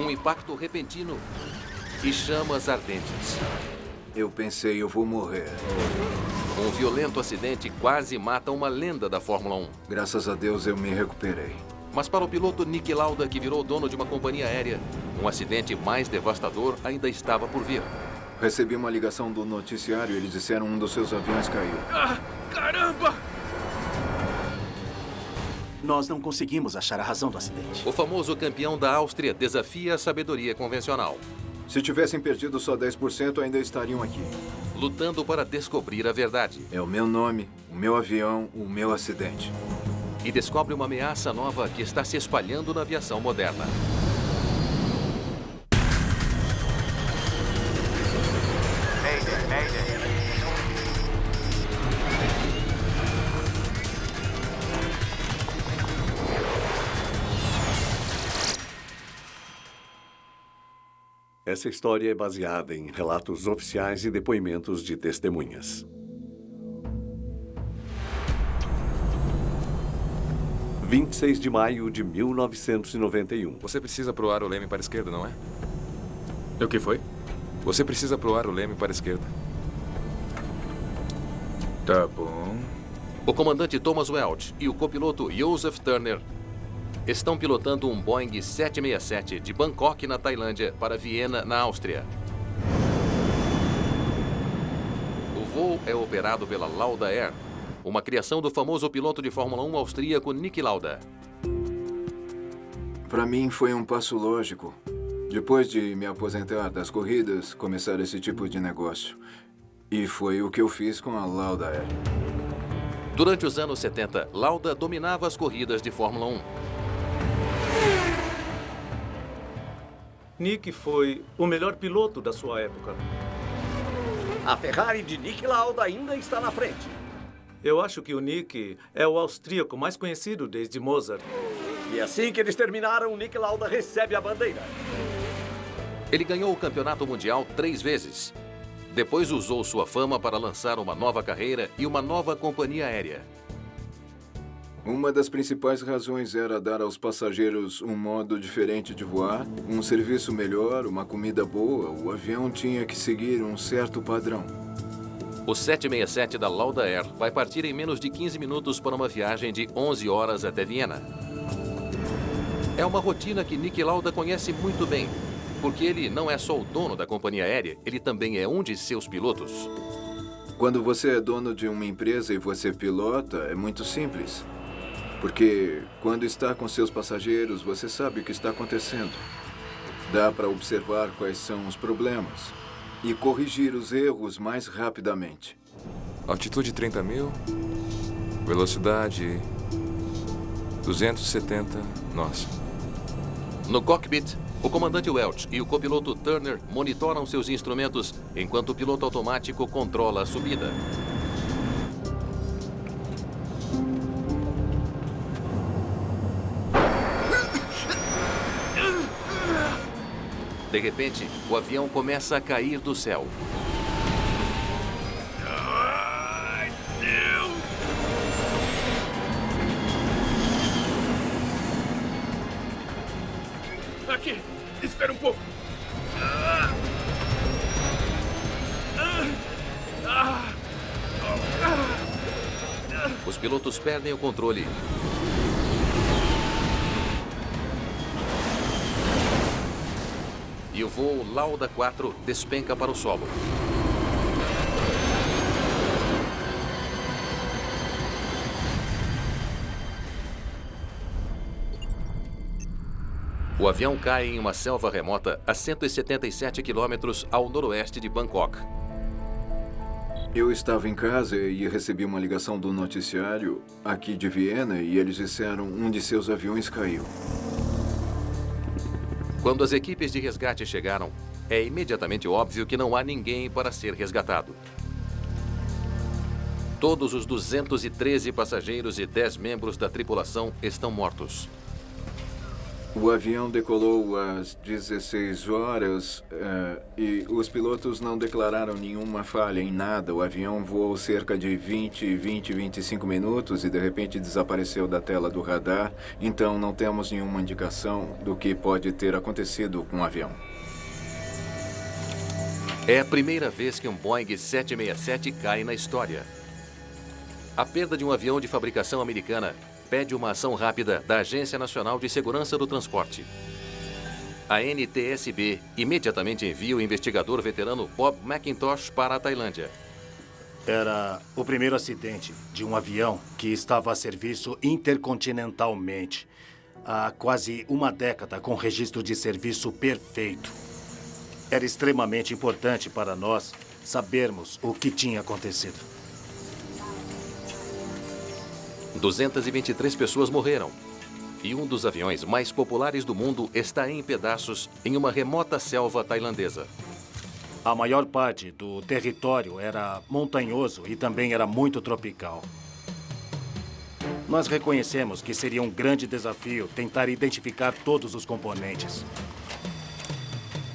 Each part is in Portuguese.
um impacto repentino e chamas ardentes. Eu pensei, eu vou morrer. Um violento acidente quase mata uma lenda da Fórmula 1. Graças a Deus eu me recuperei. Mas para o piloto Niki Lauda, que virou dono de uma companhia aérea, um acidente mais devastador ainda estava por vir. Recebi uma ligação do noticiário e eles disseram um dos seus aviões caiu. Ah, caramba! Nós não conseguimos achar a razão do acidente. O famoso campeão da Áustria desafia a sabedoria convencional. Se tivessem perdido só 10%, ainda estariam aqui. Lutando para descobrir a verdade. É o meu nome, o meu avião, o meu acidente. E descobre uma ameaça nova que está se espalhando na aviação moderna. Essa história é baseada em relatos oficiais e depoimentos de testemunhas. 26 de maio de 1991. Você precisa proar o leme para a esquerda, não é? O que foi? Você precisa proar o leme para a esquerda. Tá bom. O comandante Thomas Welch e o copiloto Joseph Turner estão pilotando um Boeing 767 de Bangkok, na Tailândia, para Viena, na Áustria. O voo é operado pela Lauda Air, uma criação do famoso piloto de Fórmula 1 austríaco Niki Lauda. Para mim foi um passo lógico. Depois de me aposentar das corridas, começar esse tipo de negócio. E foi o que eu fiz com a Lauda Air. Durante os anos 70, Lauda dominava as corridas de Fórmula 1. Niki foi o melhor piloto da sua época. A Ferrari de Niki Lauda ainda está na frente. Eu acho que o Niki é o austríaco mais conhecido desde Mozart. E assim que eles terminaram, Niki Lauda recebe a bandeira. Ele ganhou o campeonato mundial 3 vezes. Depois usou sua fama para lançar uma nova carreira e uma nova companhia aérea. Uma das principais razões era dar aos passageiros um modo diferente de voar, um serviço melhor, uma comida boa. O avião tinha que seguir um certo padrão. O 767 da Lauda Air vai partir em menos de 15 minutos para uma viagem de 11 horas até Viena. É uma rotina que Niki Lauda conhece muito bem, porque ele não é só o dono da companhia aérea, ele também é um de seus pilotos. Quando você é dono de uma empresa e você pilota, é muito simples. Porque quando está com seus passageiros, você sabe o que está acontecendo. Dá para observar quais são os problemas e corrigir os erros mais rapidamente. Altitude 30 mil, velocidade 270 nós. No cockpit, o comandante Welch e o copiloto Turner monitoram seus instrumentos enquanto o piloto automático controla a subida. De repente, o avião começa a cair do céu. Ai, Deus! Aqui! Espera um pouco! Os pilotos perdem o controle. E o voo Lauda 4 despenca para o solo. O avião cai em uma selva remota a 177 quilômetros ao noroeste de Bangkok. Eu estava em casa e recebi uma ligação do noticiário aqui de Viena e eles disseram um de seus aviões caiu. Quando as equipes de resgate chegaram, é imediatamente óbvio que não há ninguém para ser resgatado. Todos os 213 passageiros e 10 membros da tripulação estão mortos. O avião decolou às 16 horas e os pilotos não declararam nenhuma falha em nada. O avião voou cerca de 25 minutos e de repente desapareceu da tela do radar. Então não temos nenhuma indicação do que pode ter acontecido com o avião. É a primeira vez que um Boeing 767 cai na história. A perda de um avião de fabricação americana pede uma ação rápida da Agência Nacional de Segurança do Transporte. A NTSB imediatamente envia o investigador veterano Bob McIntosh para a Tailândia. Era o primeiro acidente de um avião que estava a serviço intercontinentalmente. Há quase uma década com registro de serviço perfeito. Era extremamente importante para nós sabermos o que tinha acontecido. 223 pessoas morreram. E um dos aviões mais populares do mundo está em pedaços em uma remota selva tailandesa. A maior parte do território era montanhoso e também era muito tropical. Nós reconhecemos que seria um grande desafio tentar identificar todos os componentes.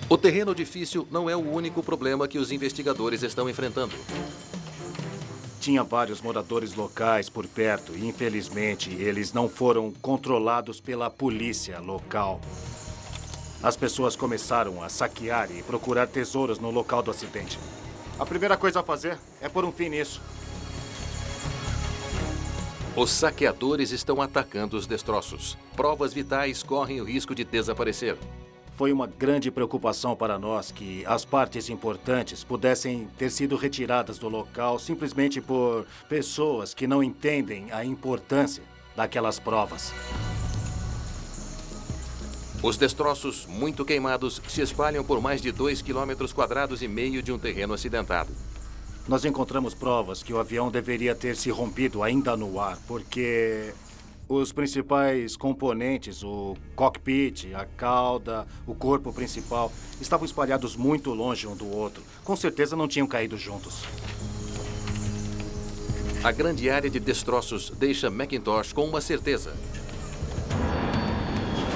O terreno difícil não é o único problema que os investigadores estão enfrentando. Tinha vários moradores locais por perto e, infelizmente, eles não foram controlados pela polícia local. As pessoas começaram a saquear e procurar tesouros no local do acidente. A primeira coisa a fazer é pôr um fim nisso. Os saqueadores estão atacando os destroços. Provas vitais correm o risco de desaparecer. Foi uma grande preocupação para nós que as partes importantes pudessem ter sido retiradas do local simplesmente por pessoas que não entendem a importância daquelas provas. Os destroços, muito queimados, se espalham por mais de 2,5 km de um terreno acidentado. Nós encontramos provas que o avião deveria ter se rompido ainda no ar, porque os principais componentes, o cockpit, a cauda, o corpo principal, estavam espalhados muito longe um do outro. Com certeza não tinham caído juntos. A grande área de destroços deixa McIntosh com uma certeza.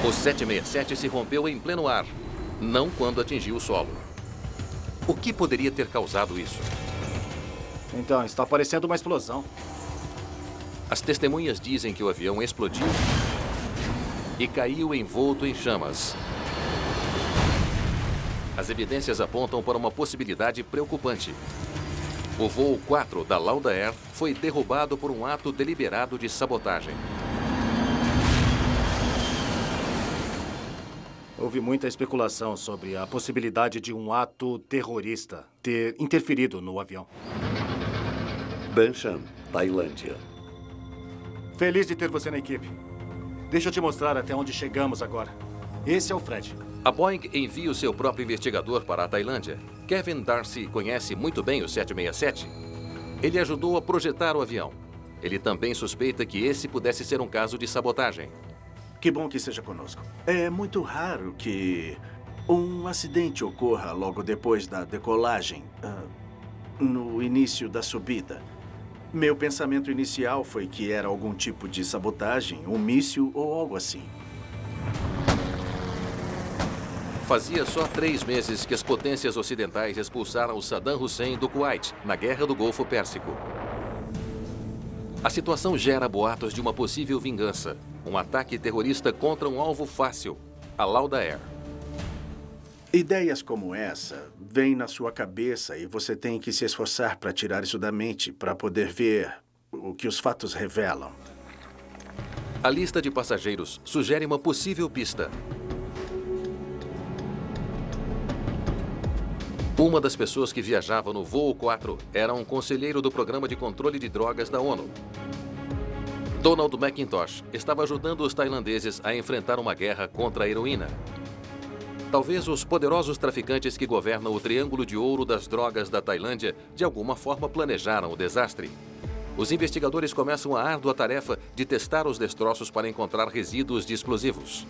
O 767 se rompeu em pleno ar, não quando atingiu o solo. O que poderia ter causado isso? Então, está parecendo uma explosão. As testemunhas dizem que o avião explodiu e caiu envolto em chamas. As evidências apontam para uma possibilidade preocupante. O voo 4 da Lauda Air foi derrubado por um ato deliberado de sabotagem. Houve muita especulação sobre a possibilidade de um ato terrorista ter interferido no avião. Banshan, Tailândia. Feliz de ter você na equipe. Deixa eu te mostrar até onde chegamos agora. Esse é o Fred. A Boeing envia o seu próprio investigador para a Tailândia. Kevin Darcy conhece muito bem o 767. Ele ajudou a projetar o avião. Ele também suspeita que esse pudesse ser um caso de sabotagem. Que bom que esteja conosco. É muito raro que um acidente ocorra logo depois da decolagem, no início da subida. Meu pensamento inicial foi que era algum tipo de sabotagem, um míssil ou algo assim. Fazia só 3 meses que as potências ocidentais expulsaram o Saddam Hussein do Kuwait, na Guerra do Golfo Pérsico. A situação gera boatos de uma possível vingança, um ataque terrorista contra um alvo fácil, a Lauda Air. Ideias como essa vêm na sua cabeça e você tem que se esforçar para tirar isso da mente, para poder ver o que os fatos revelam. A lista de passageiros sugere uma possível pista. Uma das pessoas que viajava no voo 4 era um conselheiro do Programa de Controle de Drogas da ONU. Donald McIntosh estava ajudando os tailandeses a enfrentar uma guerra contra a heroína. Talvez os poderosos traficantes que governam o Triângulo de Ouro das Drogas da Tailândia de alguma forma planejaram o desastre. Os investigadores começam a árdua tarefa de testar os destroços para encontrar resíduos de explosivos.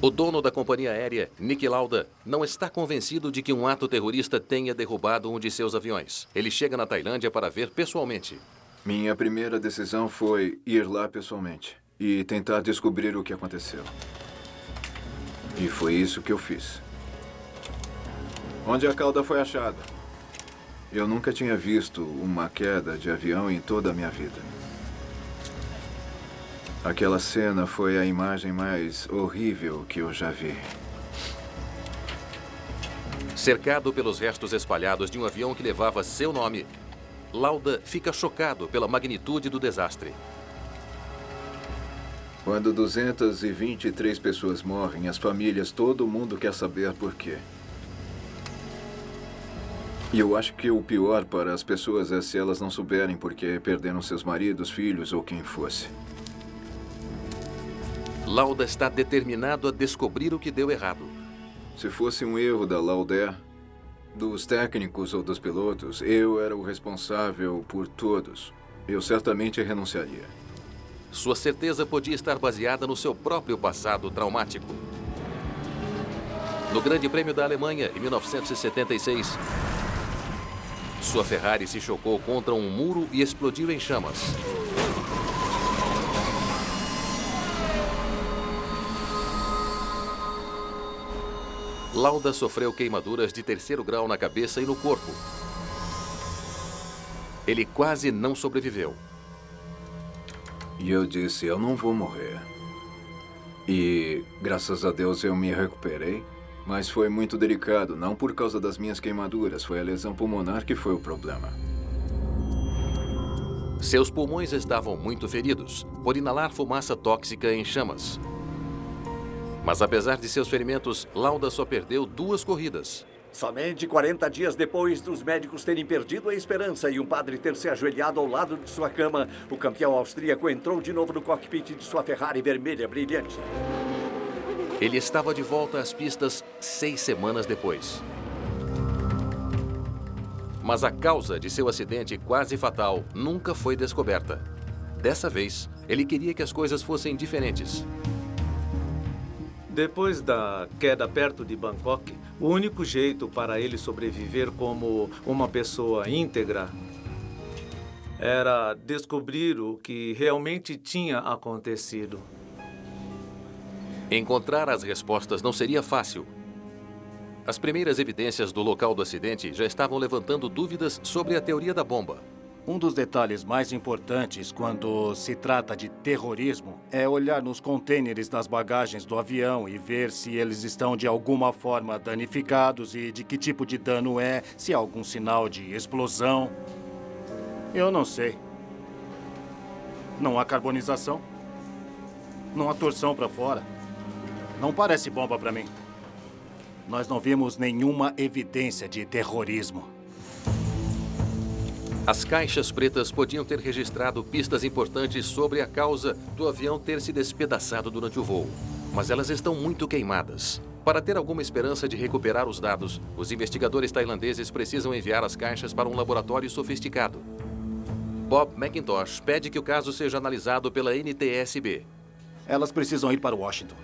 O dono da companhia aérea, Nick Lauda, não está convencido de que um ato terrorista tenha derrubado um de seus aviões. Ele chega na Tailândia para ver pessoalmente. Minha primeira decisão foi ir lá pessoalmente. e tentar descobrir o que aconteceu. E foi isso que eu fiz. Onde a cauda foi achada? Eu nunca tinha visto uma queda de avião em toda a minha vida. Aquela cena foi a imagem mais horrível que eu já vi. Cercado pelos restos espalhados de um avião que levava seu nome, Lauda fica chocado pela magnitude do desastre. Quando 223 pessoas morrem, as famílias, todo mundo quer saber por quê. E eu acho que o pior para as pessoas é se elas não souberem porque perderam seus maridos, filhos ou quem fosse. Lauda está determinado a descobrir o que deu errado. Se fosse um erro da Lauda, dos técnicos ou dos pilotos, eu era o responsável por todos. Eu certamente renunciaria. Sua certeza podia estar baseada no seu próprio passado traumático. No Grande Prêmio da Alemanha, em 1976, sua Ferrari se chocou contra um muro e explodiu em chamas. Lauda sofreu queimaduras de 3º grau na cabeça e no corpo. Ele quase não sobreviveu. E eu disse, eu não vou morrer. E, graças a Deus, eu me recuperei. Mas foi muito delicado, não por causa das minhas queimaduras. Foi a lesão pulmonar que foi o problema. Seus pulmões estavam muito feridos por inalar fumaça tóxica em chamas. Mas apesar de seus ferimentos, Lauda só perdeu 2 corridas. Somente 40 dias depois dos médicos terem perdido a esperança e um padre ter se ajoelhado ao lado de sua cama, o campeão austríaco entrou de novo no cockpit de sua Ferrari vermelha brilhante. Ele estava de volta às pistas 6 semanas depois. Mas a causa de seu acidente quase fatal nunca foi descoberta. Dessa vez, ele queria que as coisas fossem diferentes. Depois da queda perto de Bangkok, o único jeito para ele sobreviver como uma pessoa íntegra era descobrir o que realmente tinha acontecido. Encontrar as respostas não seria fácil. As primeiras evidências do local do acidente já estavam levantando dúvidas sobre a teoria da bomba. Um dos detalhes mais importantes quando se trata de terrorismo é olhar nos contêineres das bagagens do avião e ver se eles estão de alguma forma danificados e de que tipo de dano é, se há algum sinal de explosão. Eu não sei. Não há carbonização. Não há torção para fora. Não parece bomba para mim. Nós não vimos nenhuma evidência de terrorismo. As caixas pretas podiam ter registrado pistas importantes sobre a causa do avião ter se despedaçado durante o voo. Mas elas estão muito queimadas. Para ter alguma esperança de recuperar os dados, os investigadores tailandeses precisam enviar as caixas para um laboratório sofisticado. Bob McIntosh pede que o caso seja analisado pela NTSB. Elas precisam ir para Washington.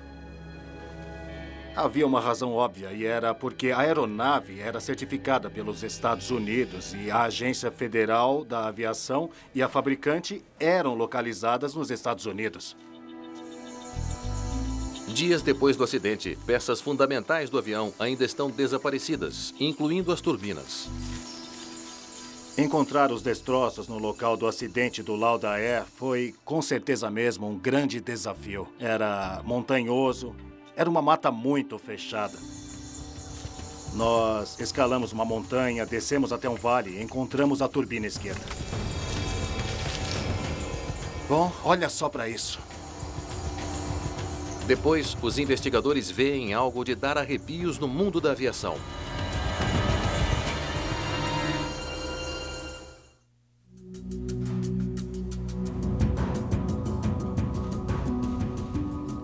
Havia uma razão óbvia e era porque a aeronave era certificada pelos Estados Unidos e a Agência Federal da Aviação e a fabricante eram localizadas nos Estados Unidos. Dias depois do acidente, peças fundamentais do avião ainda estão desaparecidas, incluindo as turbinas. Encontrar os destroços no local do acidente do Lauda Air foi, com certeza mesmo, um grande desafio. Era montanhoso. Era uma mata muito fechada. Nós escalamos uma montanha, descemos até um vale e encontramos a turbina esquerda. Bom, olha só para isso. Depois, os investigadores veem algo de dar arrepios no mundo da aviação.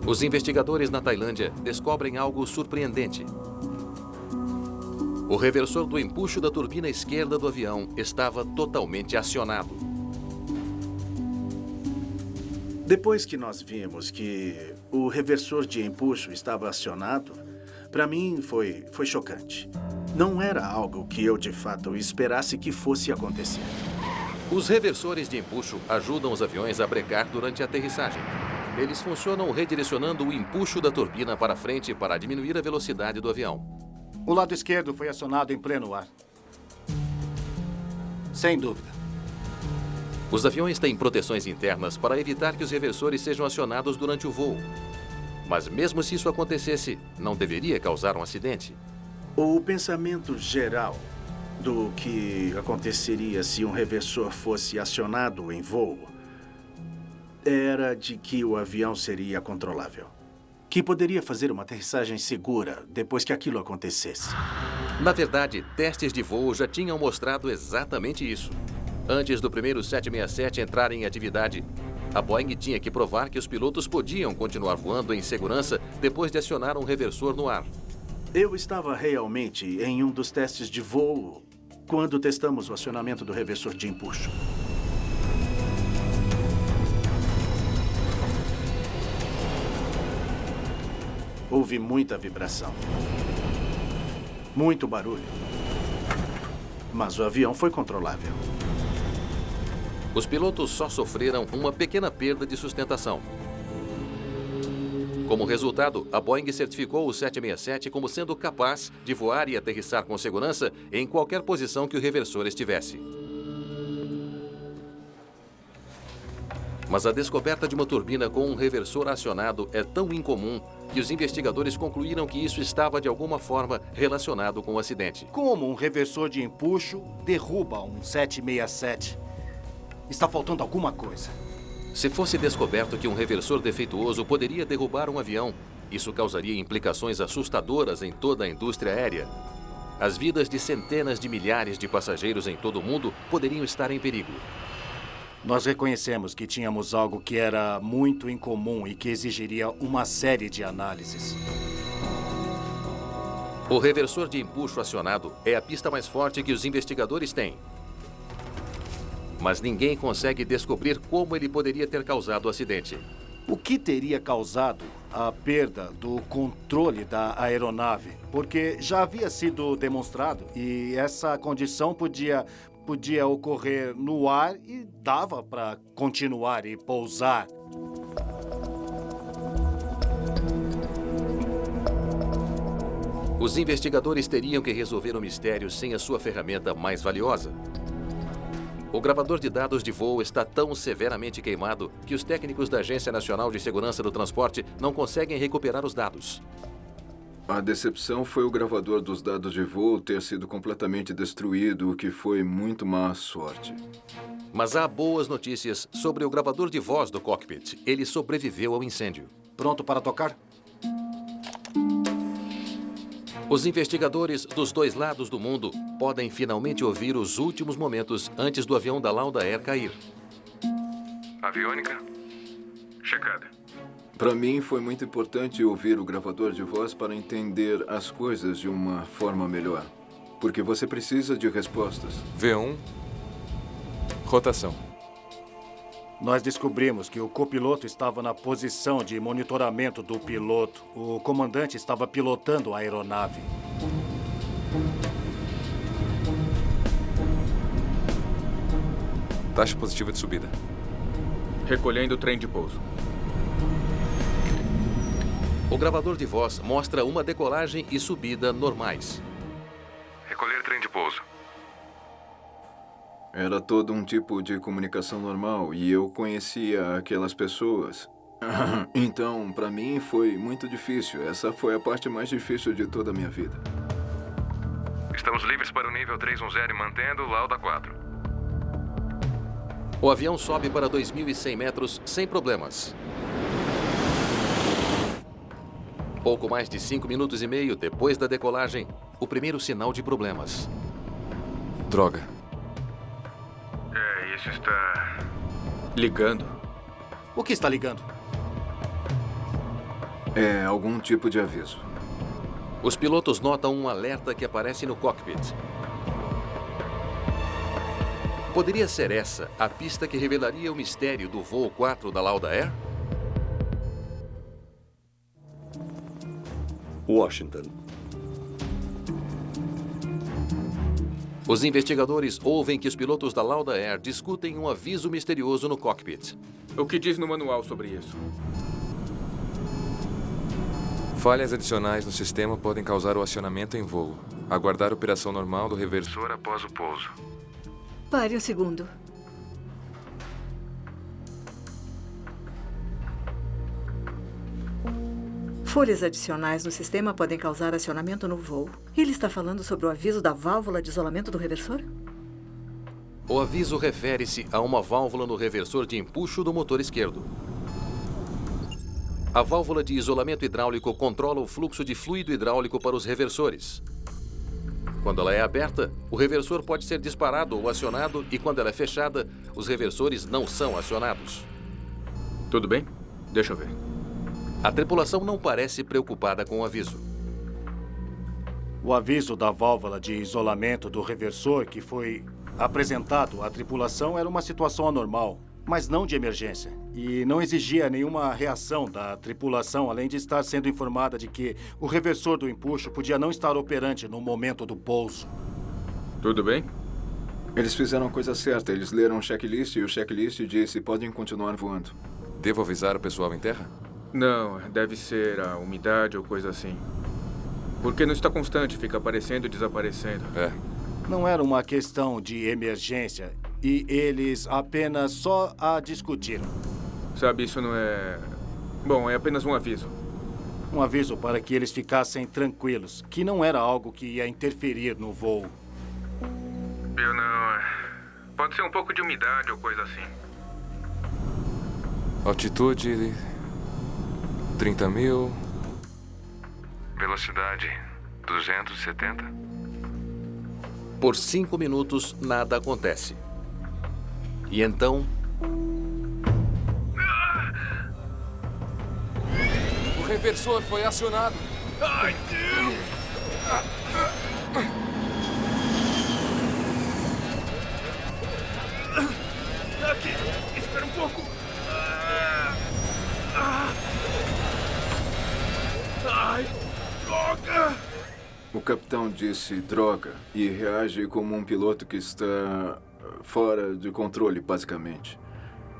Os investigadores na Tailândia descobrem algo surpreendente. O reversor do empuxo da turbina esquerda do avião estava totalmente acionado. Depois que nós vimos que o reversor de empuxo estava acionado, para mim foi chocante. Não era algo que eu, de fato, esperasse que fosse acontecer. Os reversores de empuxo ajudam os aviões a brecar durante a aterrissagem. Eles funcionam redirecionando o empuxo da turbina para frente para diminuir a velocidade do avião. O lado esquerdo foi acionado em pleno ar. Sem dúvida. Os aviões têm proteções internas para evitar que os reversores sejam acionados durante o voo. Mas mesmo se isso acontecesse, não deveria causar um acidente. O pensamento geral do que aconteceria se um reversor fosse acionado em voo era de que o avião seria controlável, que poderia fazer uma aterrissagem segura depois que aquilo acontecesse. Na verdade, testes de voo já tinham mostrado exatamente isso. Antes do primeiro 767 entrar em atividade, a Boeing tinha que provar que os pilotos podiam continuar voando em segurança depois de acionar um reversor no ar. Eu estava realmente em um dos testes de voo quando testamos o acionamento do reversor de empuxo. Houve muita vibração. Muito barulho. Mas o avião foi controlável. Os pilotos só sofreram uma pequena perda de sustentação. Como resultado, a Boeing certificou o 767 como sendo capaz de voar e aterrissar com segurança em qualquer posição que o reversor estivesse. Mas a descoberta de uma turbina com um reversor acionado é tão incomum que os investigadores concluíram que isso estava de alguma forma relacionado com o acidente. Como um reversor de empuxo derruba um 767? Está faltando alguma coisa. Se fosse descoberto que um reversor defeituoso poderia derrubar um avião, isso causaria implicações assustadoras em toda a indústria aérea. As vidas de centenas de milhares de passageiros em todo o mundo poderiam estar em perigo. Nós reconhecemos que tínhamos algo que era muito incomum e que exigiria uma série de análises. O reversor de empuxo acionado é a pista mais forte que os investigadores têm. Mas ninguém consegue descobrir como ele poderia ter causado o acidente. O que teria causado a perda do controle da aeronave? Porque já havia sido demonstrado e essa condição podia ocorrer no ar e dava para continuar e pousar. Os investigadores teriam que resolver o mistério sem a sua ferramenta mais valiosa. O gravador de dados de voo está tão severamente queimado que os técnicos da Agência Nacional de Segurança do Transporte não conseguem recuperar os dados. A decepção foi o gravador dos dados de voo ter sido completamente destruído, o que foi muito má sorte. Mas há boas notícias sobre o gravador de voz do cockpit. Ele sobreviveu ao incêndio. Pronto para tocar? Os investigadores dos dois lados do mundo podem finalmente ouvir os últimos momentos antes do avião da Lauda Air cair. Aviônica, checada. Para mim, foi muito importante ouvir o gravador de voz para entender as coisas de uma forma melhor. Porque você precisa de respostas. V1, rotação. Nós descobrimos que o copiloto estava na posição de monitoramento do piloto. O comandante estava pilotando a aeronave. Taxa positiva de subida. Recolhendo o trem de pouso. O gravador de voz mostra uma decolagem e subida normais. Recolher trem de pouso. Era todo um tipo de comunicação normal e eu conhecia aquelas pessoas. Então, para mim, foi muito difícil. Essa foi a parte mais difícil de toda a minha vida. Estamos livres para o nível 310 mantendo Lauda 4. O avião sobe para 2.100 metros sem problemas. Pouco mais de 5 minutos e meio depois da decolagem, o primeiro sinal de problemas. Droga. Isso está ligando. O que está ligando? É algum tipo de aviso. Os pilotos notam um alerta que aparece no cockpit. Poderia ser essa a pista que revelaria o mistério do voo 4 da Lauda Air? Washington. Os investigadores ouvem que os pilotos da Lauda Air discutem um aviso misterioso no cockpit. O que diz no manual sobre isso? Falhas adicionais no sistema podem causar o acionamento em voo. Aguardar a operação normal do reversor após o pouso. Pare um segundo. Folhas adicionais no sistema podem causar acionamento no voo. Ele está falando sobre o aviso da válvula de isolamento do reversor? O aviso refere-se a uma válvula no reversor de empuxo do motor esquerdo. A válvula de isolamento hidráulico controla o fluxo de fluido hidráulico para os reversores. Quando ela é aberta, o reversor pode ser disparado ou acionado, e quando ela é fechada, os reversores não são acionados. Tudo bem? Deixa eu ver. A tripulação não parece preocupada com o aviso. O aviso da válvula de isolamento do reversor que foi apresentado à tripulação era uma situação anormal, mas não de emergência. E não exigia nenhuma reação da tripulação, além de estar sendo informada de que o reversor do empuxo podia não estar operante no momento do pouso. Tudo bem? Eles fizeram a coisa certa. Eles leram o checklist e o checklist disse podem continuar voando. Devo avisar o pessoal em terra? Não, deve ser a umidade ou coisa assim. Porque não está constante, fica aparecendo e desaparecendo. É. Não era uma questão de emergência e eles apenas só a discutiram. Sabe, isso não é... Bom, é apenas um aviso. Um aviso para que eles ficassem tranquilos, que não era algo que ia interferir no voo. Eu não... Pode ser um pouco de umidade ou coisa assim. Altitude... 30.000... Velocidade... 270. Por 5 minutos, nada acontece. E então... O reversor foi acionado. Ai, Deus! Aqui! Espera um pouco! Ai, droga! O capitão disse droga e reage como um piloto que está fora de controle, basicamente.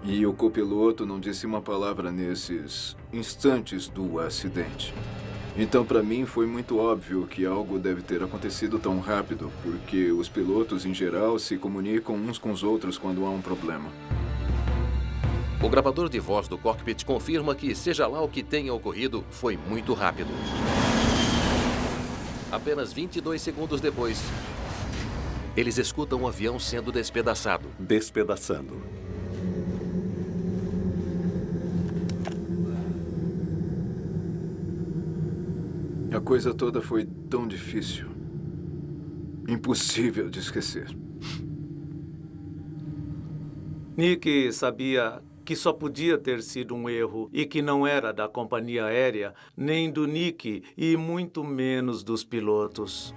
E o copiloto não disse uma palavra nesses instantes do acidente. Então, para mim, foi muito óbvio que algo deve ter acontecido tão rápido, porque os pilotos, em geral, se comunicam uns com os outros quando há um problema. O gravador de voz do cockpit confirma que, seja lá o que tenha ocorrido, foi muito rápido. Apenas 22 segundos depois, eles escutam o avião sendo despedaçado. Despedaçando. A coisa toda foi tão difícil. Impossível de esquecer. Nick sabia que só podia ter sido um erro e que não era da companhia aérea, nem do Nick e muito menos dos pilotos.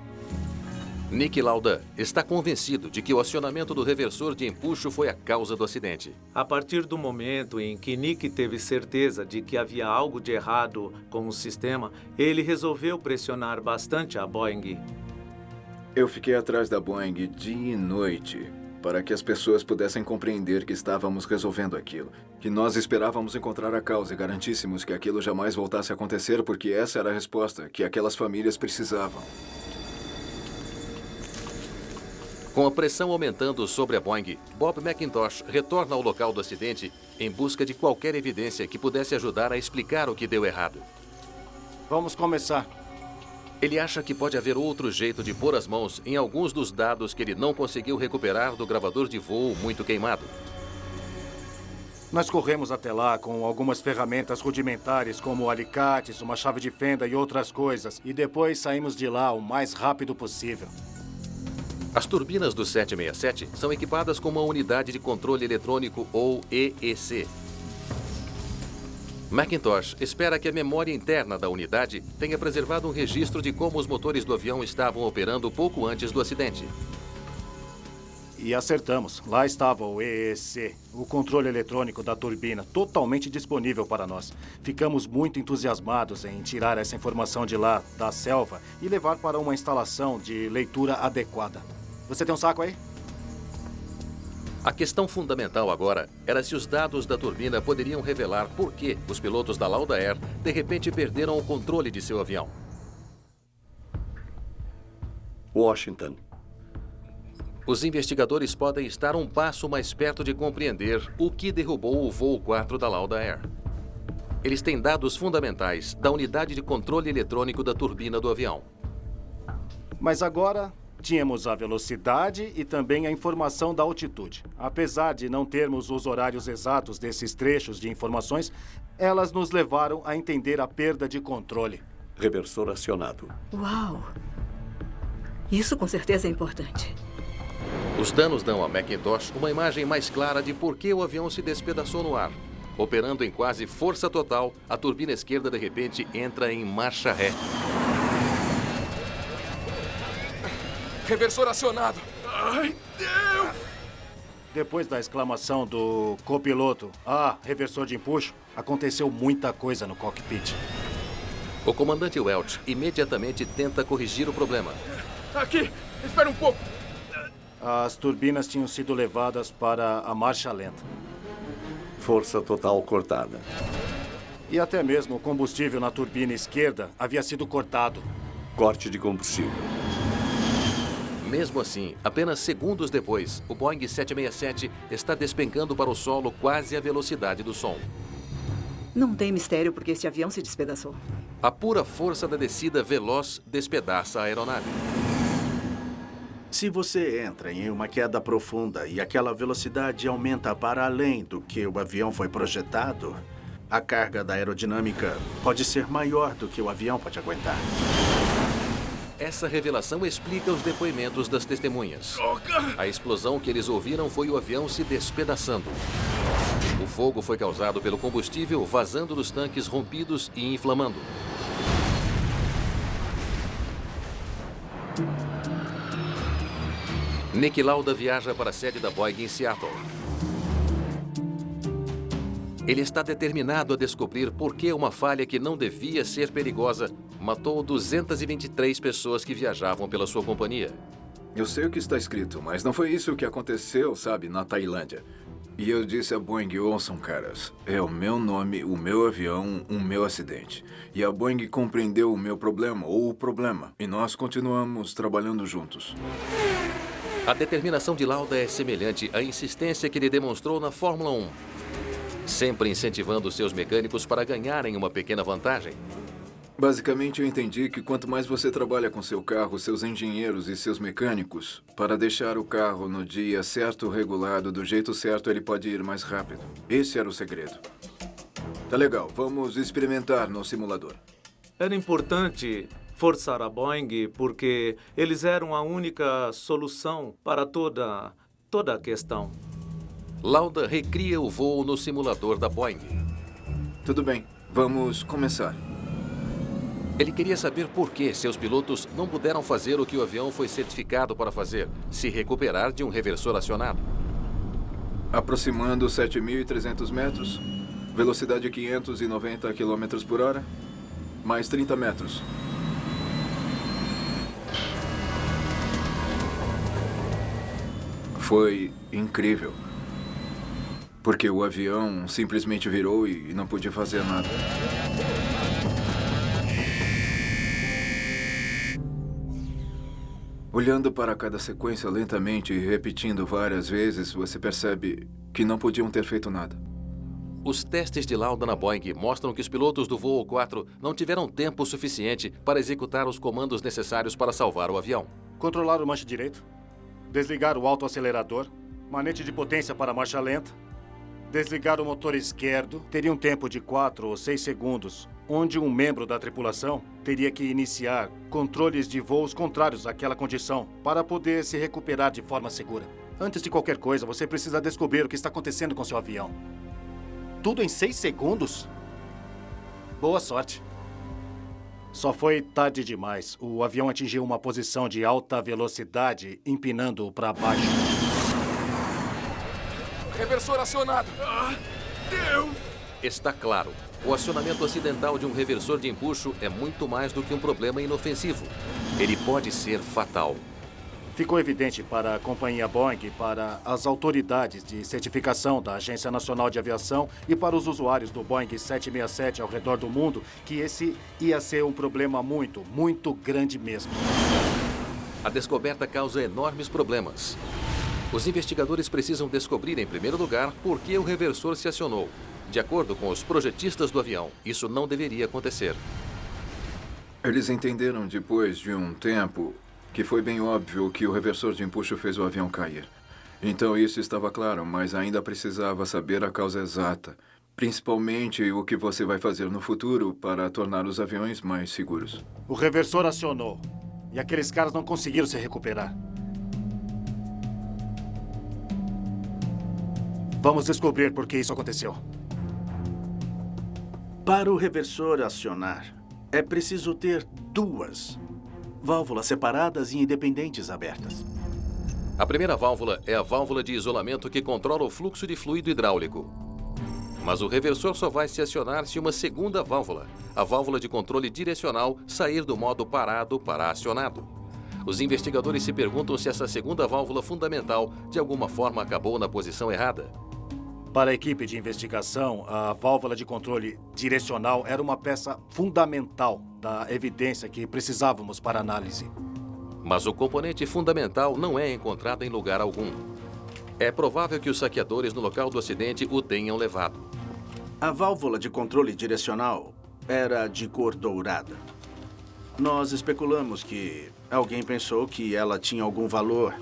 Nick Lauda está convencido de que o acionamento do reversor de empuxo foi a causa do acidente. A partir do momento em que Nick teve certeza de que havia algo de errado com o sistema, ele resolveu pressionar bastante a Boeing. Eu fiquei atrás da Boeing dia e noite para que as pessoas pudessem compreender que estávamos resolvendo aquilo, que nós esperávamos encontrar a causa e garantíssemos que aquilo jamais voltasse a acontecer, porque essa era a resposta que aquelas famílias precisavam. Com a pressão aumentando sobre a Boeing, Bob McIntosh retorna ao local do acidente em busca de qualquer evidência que pudesse ajudar a explicar o que deu errado. Vamos começar. Ele acha que pode haver outro jeito de pôr as mãos em alguns dos dados que ele não conseguiu recuperar do gravador de voo muito queimado. Nós corremos até lá com algumas ferramentas rudimentares, como alicates, uma chave de fenda e outras coisas, e depois saímos de lá o mais rápido possível. As turbinas do 767 são equipadas com uma unidade de controle eletrônico, ou EEC. McIntosh espera que a memória interna da unidade tenha preservado um registro de como os motores do avião estavam operando pouco antes do acidente. E acertamos. Lá estava o EEC, o controle eletrônico da turbina, totalmente disponível para nós. Ficamos muito entusiasmados em tirar essa informação de lá, da selva, e levar para uma instalação de leitura adequada. Você tem um saco aí? A questão fundamental agora era se os dados da turbina poderiam revelar por que os pilotos da Lauda Air de repente perderam o controle de seu avião. Washington. Os investigadores podem estar um passo mais perto de compreender o que derrubou o voo 4 da Lauda Air. Eles têm dados fundamentais da unidade de controle eletrônico da turbina do avião. Mas agora tínhamos a velocidade e também a informação da altitude. Apesar de não termos os horários exatos desses trechos de informações, elas nos levaram a entender a perda de controle. Reversor acionado. Uau! Isso com certeza é importante. Os danos dão a Macintosh uma imagem mais clara de por que o avião se despedaçou no ar. Operando em quase força total, a turbina esquerda de repente entra em marcha ré. Reversor acionado. Ai, Deus! Depois da exclamação do copiloto, reversor de empuxo, aconteceu muita coisa no cockpit. O comandante Welch imediatamente tenta corrigir o problema. Aqui! Espera um pouco! As turbinas tinham sido levadas para a marcha lenta. Força total cortada. E até mesmo o combustível na turbina esquerda havia sido cortado. Corte de combustível. Mesmo assim, apenas segundos depois, o Boeing 767 está despencando para o solo quase à velocidade do som. Não tem mistério porque este avião se despedaçou. A pura força da descida veloz despedaça a aeronave. Se você entra em uma queda profunda e aquela velocidade aumenta para além do que o avião foi projetado, a carga da aerodinâmica pode ser maior do que o avião pode aguentar. Essa revelação explica os depoimentos das testemunhas. A explosão que eles ouviram foi o avião se despedaçando. O fogo foi causado pelo combustível vazando dos tanques rompidos e inflamando. Nick Lauda viaja para a sede da Boeing em Seattle. Ele está determinado a descobrir por que uma falha que não devia ser perigosa matou 223 pessoas que viajavam pela sua companhia. Eu sei o que está escrito, mas não foi isso que aconteceu, sabe, na Tailândia. E eu disse a Boeing, ouçam, caras, é o meu nome, o meu avião, o meu acidente. E a Boeing compreendeu o meu problema, ou o problema, e nós continuamos trabalhando juntos. A determinação de Lauda é semelhante à insistência que ele demonstrou na Fórmula 1. Sempre incentivando seus mecânicos para ganharem uma pequena vantagem. Basicamente, eu entendi que quanto mais você trabalha com seu carro, seus engenheiros e seus mecânicos, para deixar o carro no dia certo, regulado, do jeito certo, ele pode ir mais rápido. Esse era o segredo. Tá legal, vamos experimentar no simulador. Era importante forçar a Boeing porque eles eram a única solução para toda a questão. Lauda recria o voo no simulador da Boeing. Tudo bem, vamos começar. Ele queria saber por que seus pilotos não puderam fazer o que o avião foi certificado para fazer, se recuperar de um reversor acionado. Aproximando 7.300 metros, velocidade 590 km por hora, mais 30 metros. Foi incrível. Porque o avião simplesmente virou e não podia fazer nada. Olhando para cada sequência lentamente e repetindo várias vezes, você percebe que não podiam ter feito nada. Os testes de Lauda na Boeing mostram que os pilotos do voo 4 não tiveram tempo suficiente para executar os comandos necessários para salvar o avião. Controlar o manche direito, desligar o autoacelerador, manete de potência para marcha lenta, desligar o motor esquerdo. Teria um tempo de 4 ou 6 segundos, onde um membro da tripulação teria que iniciar controles de voos contrários àquela condição para poder se recuperar de forma segura. Antes de qualquer coisa, você precisa descobrir o que está acontecendo com seu avião. Tudo em 6 segundos? Boa sorte. Só foi tarde demais. O avião atingiu uma posição de alta velocidade, empinando-o para baixo. Reversor acionado. Deus! Está claro. O acionamento acidental de um reversor de empuxo é muito mais do que um problema inofensivo. Ele pode ser fatal. Ficou evidente para a companhia Boeing, para as autoridades de certificação da Agência Nacional de Aviação e para os usuários do Boeing 767 ao redor do mundo que esse ia ser um problema muito, muito grande mesmo. A descoberta causa enormes problemas. Os investigadores precisam descobrir, em primeiro lugar, por que o reversor se acionou. De acordo com os projetistas do avião, isso não deveria acontecer. Eles entenderam depois de um tempo que foi bem óbvio que o reversor de empuxo fez o avião cair. Então isso estava claro, mas ainda precisava saber a causa exata. Principalmente o que você vai fazer no futuro para tornar os aviões mais seguros. O reversor acionou e aqueles caras não conseguiram se recuperar. Vamos descobrir por que isso aconteceu. Para o reversor acionar, é preciso ter duas válvulas separadas e independentes abertas. A primeira válvula é a válvula de isolamento que controla o fluxo de fluido hidráulico. Mas o reversor só vai se acionar se uma segunda válvula, a válvula de controle direcional, sair do modo parado para acionado. Os investigadores se perguntam se essa segunda válvula fundamental de alguma forma acabou na posição errada. Para a equipe de investigação, a válvula de controle direcional era uma peça fundamental da evidência que precisávamos para análise. Mas o componente fundamental não é encontrado em lugar algum. É provável que os saqueadores no local do acidente o tenham levado. A válvula de controle direcional era de cor dourada. Nós especulamos que alguém pensou que ela tinha algum valor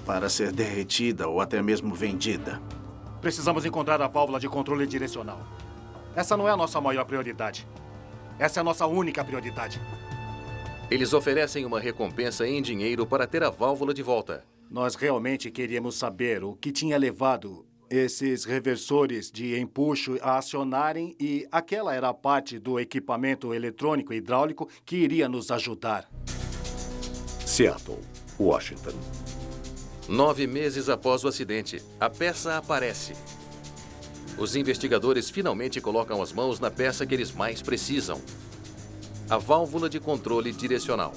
para ser derretida ou até mesmo vendida. Precisamos encontrar a válvula de controle direcional. Essa não é a nossa maior prioridade. Essa é a nossa única prioridade. Eles oferecem uma recompensa em dinheiro para ter a válvula de volta. Nós realmente queríamos saber o que tinha levado esses reversores de empuxo a acionarem e aquela era a parte do equipamento eletrônico e hidráulico que iria nos ajudar. Seattle, Washington. 9 meses após o acidente, a peça aparece. Os investigadores finalmente colocam as mãos na peça que eles mais precisam. A válvula de controle direcional.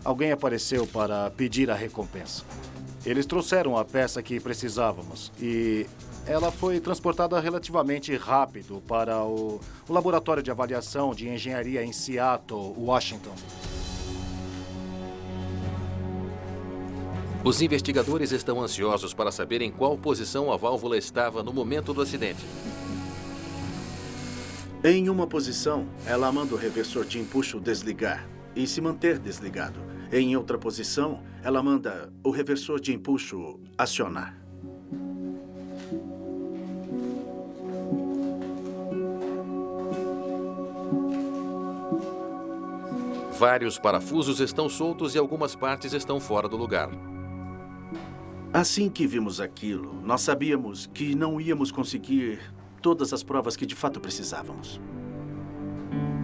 Alguém apareceu para pedir a recompensa. Eles trouxeram a peça que precisávamos e ela foi transportada relativamente rápido para o laboratório de avaliação de engenharia em Seattle, Washington. Os investigadores estão ansiosos para saber em qual posição a válvula estava no momento do acidente. Em uma posição, ela manda o reversor de empuxo desligar e se manter desligado. Em outra posição, ela manda o reversor de empuxo acionar. Vários parafusos estão soltos e algumas partes estão fora do lugar. Assim que vimos aquilo, nós sabíamos que não íamos conseguir todas as provas que de fato precisávamos.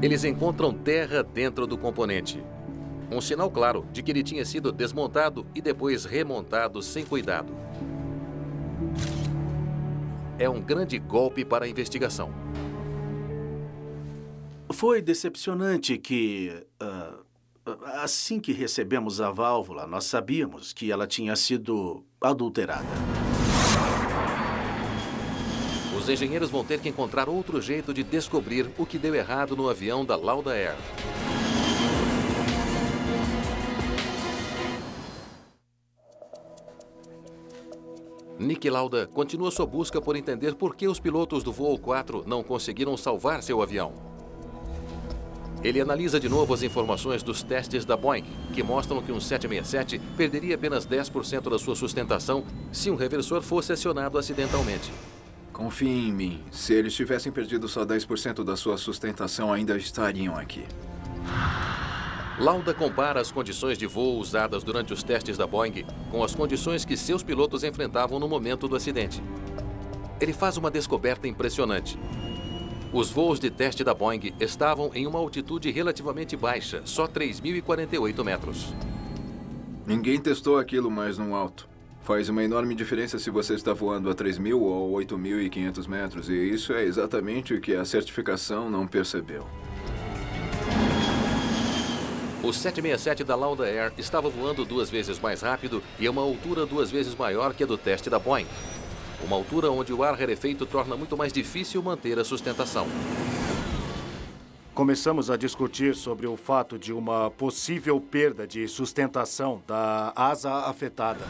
Eles encontram terra dentro do componente. Um sinal claro de que ele tinha sido desmontado e depois remontado sem cuidado. É um grande golpe para a investigação. Foi decepcionante que, assim que recebemos a válvula, nós sabíamos que ela tinha sido adulterada. Os engenheiros vão ter que encontrar outro jeito de descobrir o que deu errado no avião da Lauda Air. Nick Lauda continua sua busca por entender por que os pilotos do voo 4 não conseguiram salvar seu avião. Ele analisa de novo as informações dos testes da Boeing, que mostram que um 767 perderia apenas 10% da sua sustentação se um reversor fosse acionado acidentalmente. Confie em mim. Se eles tivessem perdido só 10% da sua sustentação, ainda estariam aqui. Lauda compara as condições de voo usadas durante os testes da Boeing com as condições que seus pilotos enfrentavam no momento do acidente. Ele faz uma descoberta impressionante. Os voos de teste da Boeing estavam em uma altitude relativamente baixa, só 3.048 metros. Ninguém testou aquilo mais no alto. Faz uma enorme diferença se você está voando a 3.000 ou 8.500 metros, e isso é exatamente o que a certificação não percebeu. O 767 da Lauda Air estava voando 2 vezes mais rápido e a uma altura 2 vezes maior que a do teste da Boeing. Uma altura onde o ar rarefeito torna muito mais difícil manter a sustentação. Começamos a discutir sobre o fato de uma possível perda de sustentação da asa afetada.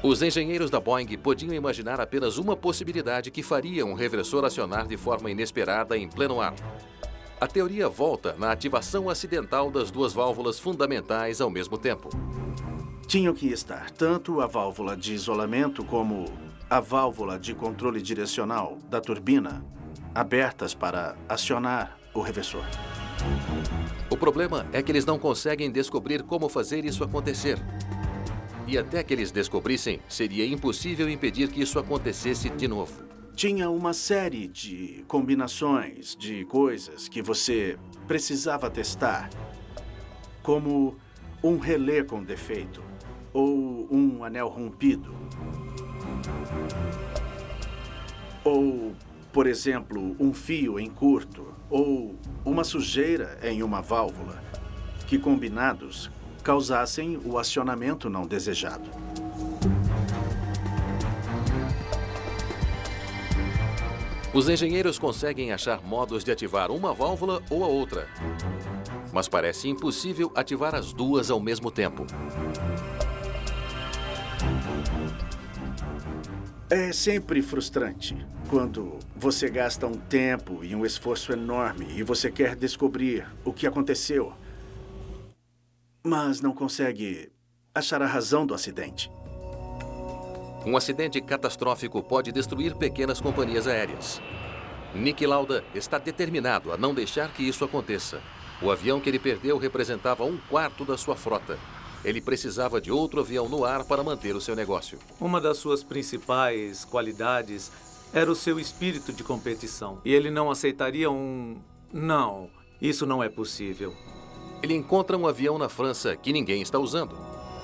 Os engenheiros da Boeing podiam imaginar apenas uma possibilidade que faria um reversor acionar de forma inesperada em pleno ar. A teoria volta na ativação acidental das 2 válvulas fundamentais ao mesmo tempo. Tinham que estar tanto a válvula de isolamento como a válvula de controle direcional da turbina abertas para acionar o reversor. O problema é que eles não conseguem descobrir como fazer isso acontecer. E até que eles descobrissem, seria impossível impedir que isso acontecesse de novo. Tinha uma série de combinações de coisas que você precisava testar, como um relé com defeito ou um anel rompido. Ou, por exemplo, um fio em curto ou uma sujeira em uma válvula, que combinados causassem o acionamento não desejado. Os engenheiros conseguem achar modos de ativar uma válvula ou a outra, mas parece impossível ativar as 2 ao mesmo tempo. É sempre frustrante quando você gasta um tempo e um esforço enorme e você quer descobrir o que aconteceu, mas não consegue achar a razão do acidente. Um acidente catastrófico pode destruir pequenas companhias aéreas. Niki Lauda está determinado a não deixar que isso aconteça. O avião que ele perdeu representava 1/4 da sua frota. Ele precisava de outro avião no ar para manter o seu negócio. Uma das suas principais qualidades era o seu espírito de competição. E ele não aceitaria não, isso não é possível. Ele encontra um avião na França que ninguém está usando.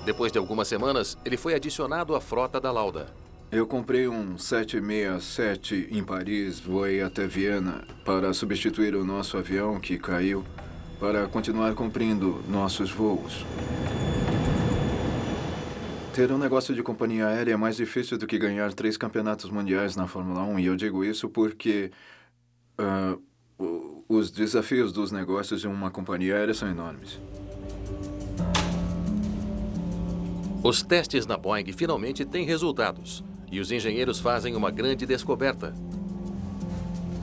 Depois de algumas semanas, ele foi adicionado à frota da Lauda. Eu comprei um 767 em Paris, voei até Viena para substituir o nosso avião que caiu, para continuar cumprindo nossos voos. Ter um negócio de companhia aérea é mais difícil do que ganhar 3 campeonatos mundiais na Fórmula 1, e eu digo isso porque os desafios dos negócios em uma companhia aérea são enormes. Os testes na Boeing finalmente têm resultados, e os engenheiros fazem uma grande descoberta.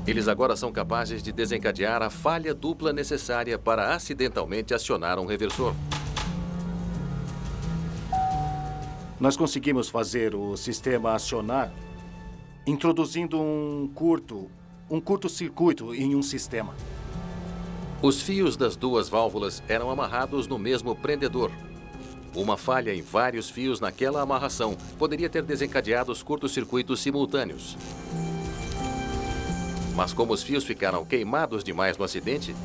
Eles agora são capazes de desencadear a falha dupla necessária para acidentalmente acionar um reversor. Nós conseguimos fazer o sistema acionar introduzindo um curto-circuito em um sistema. Os fios das 2 válvulas eram amarrados no mesmo prendedor. Uma falha em vários fios naquela amarração poderia ter desencadeado os curtos-circuitos simultâneos. Mas como os fios ficaram queimados demais no acidente,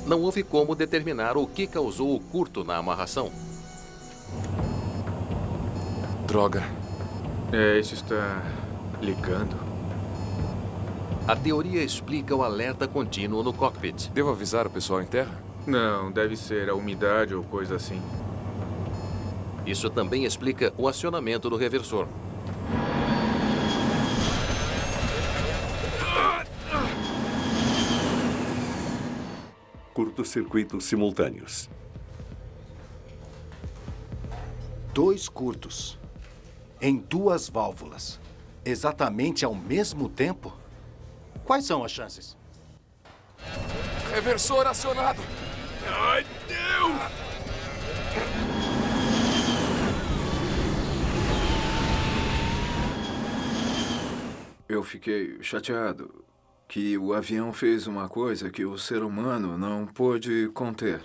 não houve como determinar o que causou o curto na amarração. Droga. Isso está ligando. A teoria explica o alerta contínuo no cockpit. Devo avisar o pessoal em terra? Não, deve ser a umidade ou coisa assim. Isso também explica o acionamento do reversor. Curtos-circuitos simultâneos. 2 curtos em 2 válvulas, exatamente ao mesmo tempo? Quais são as chances? Reversor acionado! Ai, Deus! Eu fiquei chateado que o avião fez uma coisa que o ser humano não pôde conter.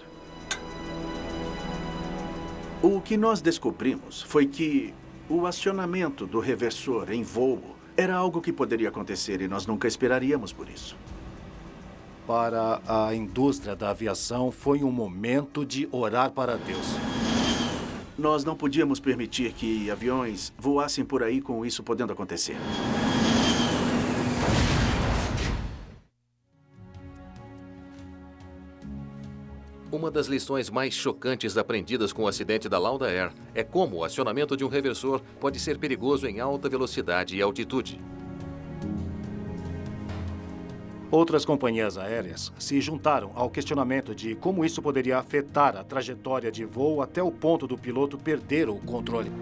O que nós descobrimos foi que o acionamento do reversor em voo era algo que poderia acontecer e nós nunca esperaríamos por isso. Para a indústria da aviação, foi um momento de orar para Deus. Nós não podíamos permitir que aviões voassem por aí com isso podendo acontecer. Uma das lições mais chocantes aprendidas com o acidente da Lauda Air é como o acionamento de um reversor pode ser perigoso em alta velocidade e altitude. Outras companhias aéreas se juntaram ao questionamento de como isso poderia afetar a trajetória de voo até o ponto do piloto perder o controle.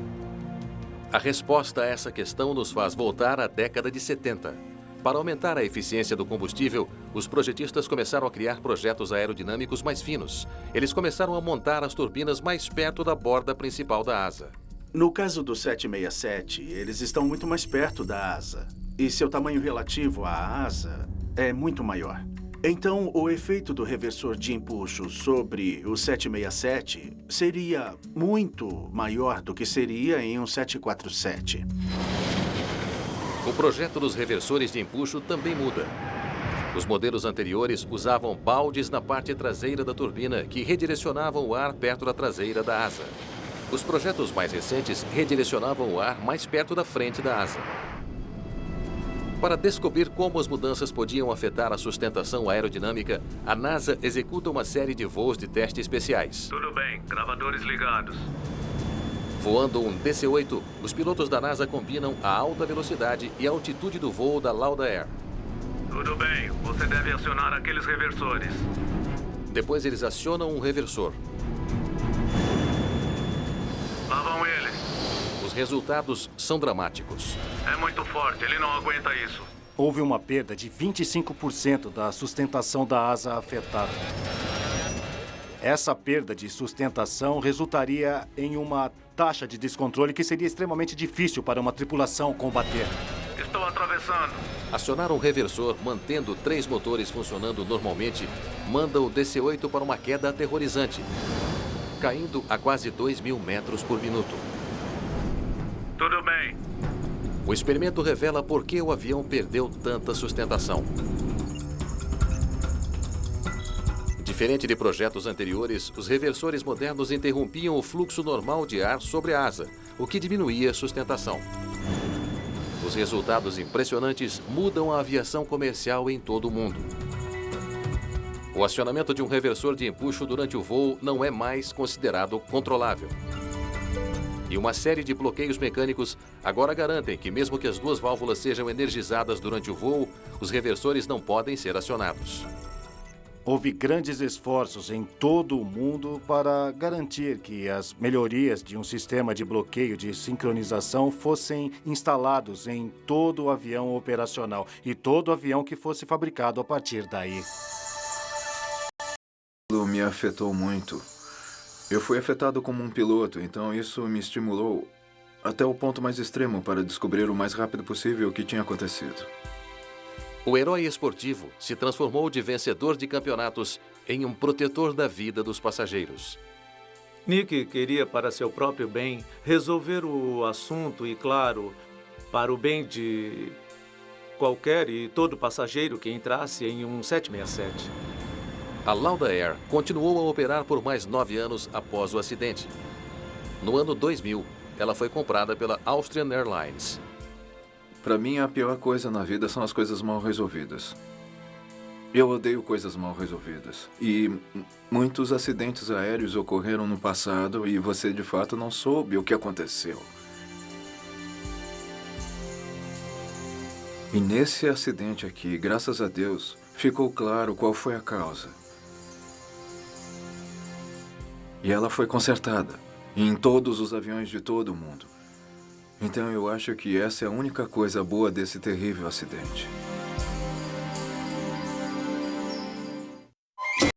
A resposta a essa questão nos faz voltar à década de 70. Para aumentar a eficiência do combustível, os projetistas começaram a criar projetos aerodinâmicos mais finos. Eles começaram a montar as turbinas mais perto da borda principal da asa. No caso do 767, eles estão muito mais perto da asa. E seu tamanho relativo à asa é muito maior. Então, o efeito do reversor de empuxo sobre o 767 seria muito maior do que seria em um 747. O projeto dos reversores de empuxo também muda. Os modelos anteriores usavam baldes na parte traseira da turbina que redirecionavam o ar perto da traseira da asa. Os projetos mais recentes redirecionavam o ar mais perto da frente da asa. Para descobrir como as mudanças podiam afetar a sustentação aerodinâmica, a NASA executa uma série de voos de teste especiais. Tudo bem, gravadores ligados. Voando um DC-8, os pilotos da NASA combinam a alta velocidade e a altitude do voo da Lauda Air. Tudo bem, você deve acionar aqueles reversores. Depois eles acionam um reversor. Lá vão eles. Os resultados são dramáticos. É muito forte, ele não aguenta isso. Houve uma perda de 25% da sustentação da asa afetada. Essa perda de sustentação resultaria em uma taxa de descontrole que seria extremamente difícil para uma tripulação combater. Estou atravessando. Acionar um reversor, mantendo 3 motores funcionando normalmente, manda o DC-8 para uma queda aterrorizante, caindo a quase 2.000 metros por minuto. Tudo bem. O experimento revela por que o avião perdeu tanta sustentação. Diferente de projetos anteriores, os reversores modernos interrompiam o fluxo normal de ar sobre a asa, o que diminuía a sustentação. Os resultados impressionantes mudam a aviação comercial em todo o mundo. O acionamento de um reversor de empuxo durante o voo não é mais considerado controlável. E uma série de bloqueios mecânicos agora garantem que, mesmo que as 2 válvulas sejam energizadas durante o voo, os reversores não podem ser acionados. Houve grandes esforços em todo o mundo para garantir que as melhorias de um sistema de bloqueio de sincronização fossem instalados em todo o avião operacional e todo avião que fosse fabricado a partir daí. Me afetou muito. Eu fui afetado como um piloto, então isso me estimulou até o ponto mais extremo para descobrir o mais rápido possível o que tinha acontecido. O herói esportivo se transformou de vencedor de campeonatos em um protetor da vida dos passageiros. Nick queria, para seu próprio bem, resolver o assunto e, claro, para o bem de qualquer e todo passageiro que entrasse em um 767. A Lauda Air continuou a operar por mais 9 anos após o acidente. No ano 2000, ela foi comprada pela Austrian Airlines. Para mim, a pior coisa na vida são as coisas mal resolvidas. Eu odeio coisas mal resolvidas. E muitos acidentes aéreos ocorreram no passado e você, de fato, não soube o que aconteceu. E nesse acidente aqui, graças a Deus, ficou claro qual foi a causa. E ela foi consertada em todos os aviões de todo o mundo. Então eu acho que essa é a única coisa boa desse terrível acidente.